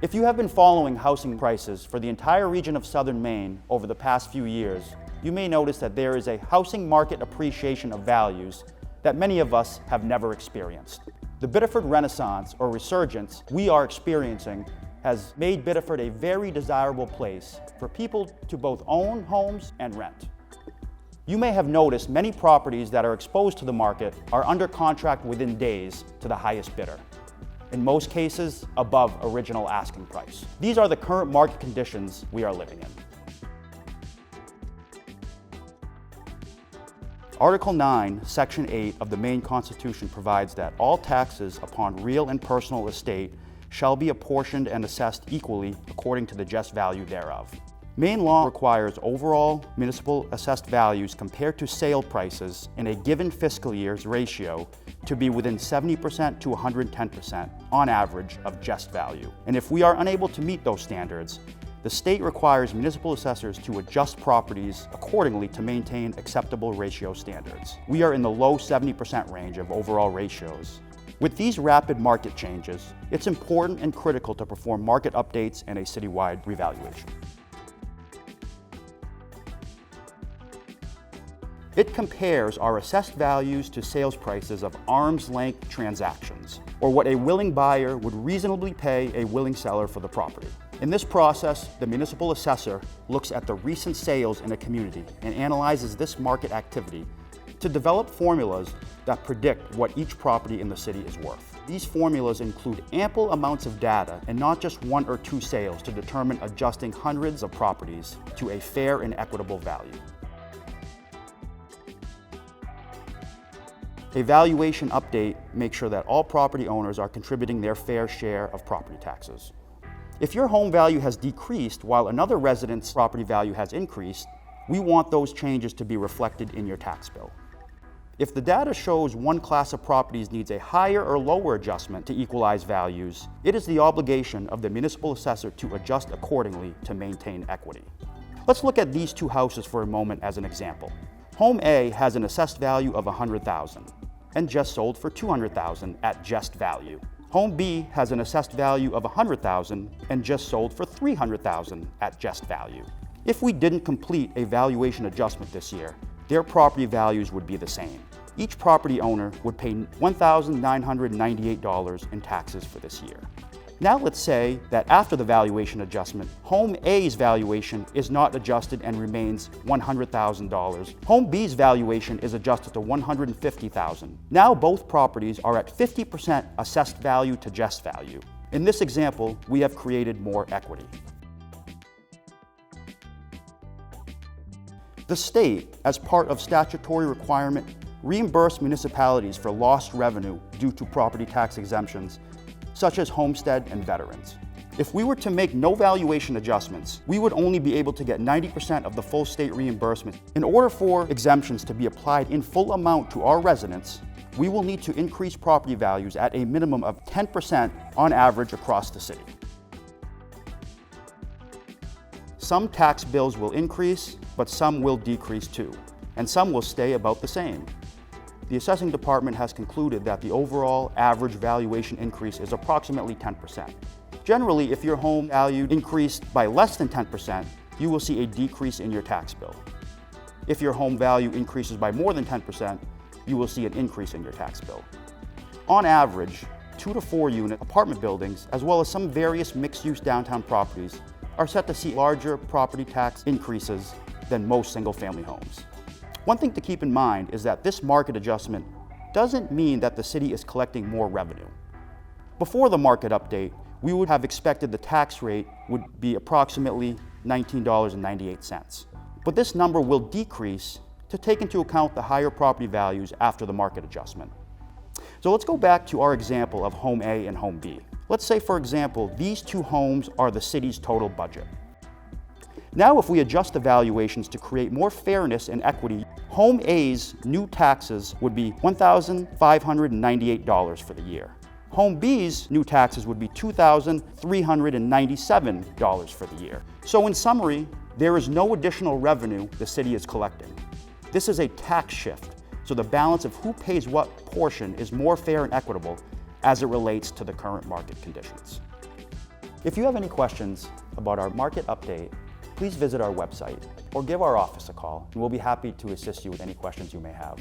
If you have been following housing prices for the entire region of southern Maine over the past few years, you may notice that there is a housing market appreciation of values that many of us have never experienced. The Biddeford Renaissance, or resurgence, we are experiencing has made Biddeford a very desirable place for people to both own homes and rent. You may have noticed many properties that are exposed to the market are under contract within days to the highest bidder. In most cases, above original asking price. These are the current market conditions we are living in. Article 9, Section 8 of the Maine Constitution provides that all taxes upon real and personal estate shall be apportioned and assessed equally according to the just value thereof. Maine law requires overall municipal assessed values compared to sale prices in a given fiscal year's ratio to be within 70% to 110% on average of just value. And if we are unable to meet those standards, the state requires municipal assessors to adjust properties accordingly to maintain acceptable ratio standards. We are in the low 70% range of overall ratios. With these rapid market changes, it's important and critical to perform market updates and a citywide revaluation. It compares our assessed values to sales prices of arm's-length transactions, or what a willing buyer would reasonably pay a willing seller for the property. In this process, the municipal assessor looks at the recent sales in a community and analyzes this market activity to develop formulas that predict what each property in the city is worth. These formulas include ample amounts of data and not just one or two sales to determine adjusting hundreds of properties to a fair and equitable value. A valuation update makes sure that all property owners are contributing their fair share of property taxes. If your home value has decreased while another resident's property value has increased, we want those changes to be reflected in your tax bill. If the data shows one class of properties needs a higher or lower adjustment to equalize values, it is the obligation of the municipal assessor to adjust accordingly to maintain equity. Let's look at these two houses for a moment as an example. Home A has an assessed value of $100,000 and just sold for $200,000 at just value. Home B has an assessed value of $100,000 and just sold for $300,000 at just value. If we didn't complete a valuation adjustment this year, their property values would be the same. Each property owner would pay $1,998 in taxes for this year. Now let's say that after the valuation adjustment, Home A's valuation is not adjusted and remains $100,000. Home B's valuation is adjusted to $150,000. Now both properties are at 50% assessed value to just value. In this example, we have created more equity. The state, as part of statutory requirement, reimbursed municipalities for lost revenue due to property tax exemptions such as homestead and veterans. If we were to make no valuation adjustments, we would only be able to get 90% of the full state reimbursement. In order for exemptions to be applied in full amount to our residents, we will need to increase property values at a minimum of 10% on average across the city. Some tax bills will increase, but some will decrease too, and some will stay about the same. The assessing department has concluded that the overall average valuation increase is approximately 10%. Generally, if your home value increased by less than 10%, you will see a decrease in your tax bill. If your home value increases by more than 10%, you will see an increase in your tax bill. On average, 2 to 4 unit apartment buildings, as well as some various mixed-use downtown properties, are set to see larger property tax increases than most single-family homes. One thing to keep in mind is that this market adjustment doesn't mean that the city is collecting more revenue. Before the market update, we would have expected the tax rate would be approximately $19.98. But this number will decrease to take into account the higher property values after the market adjustment. So let's go back to our example of Home A and Home B. Let's say, for example, these two homes are the city's total budget. Now, if we adjust the valuations to create more fairness and equity, Home A's new taxes would be $1,598 for the year. Home B's new taxes would be $2,397 for the year. So in summary, there is no additional revenue the city is collecting. This is a tax shift, so the balance of who pays what portion is more fair and equitable as it relates to the current market conditions. If you have any questions about our market update, please visit our website or give our office a call, and we'll be happy to assist you with any questions you may have.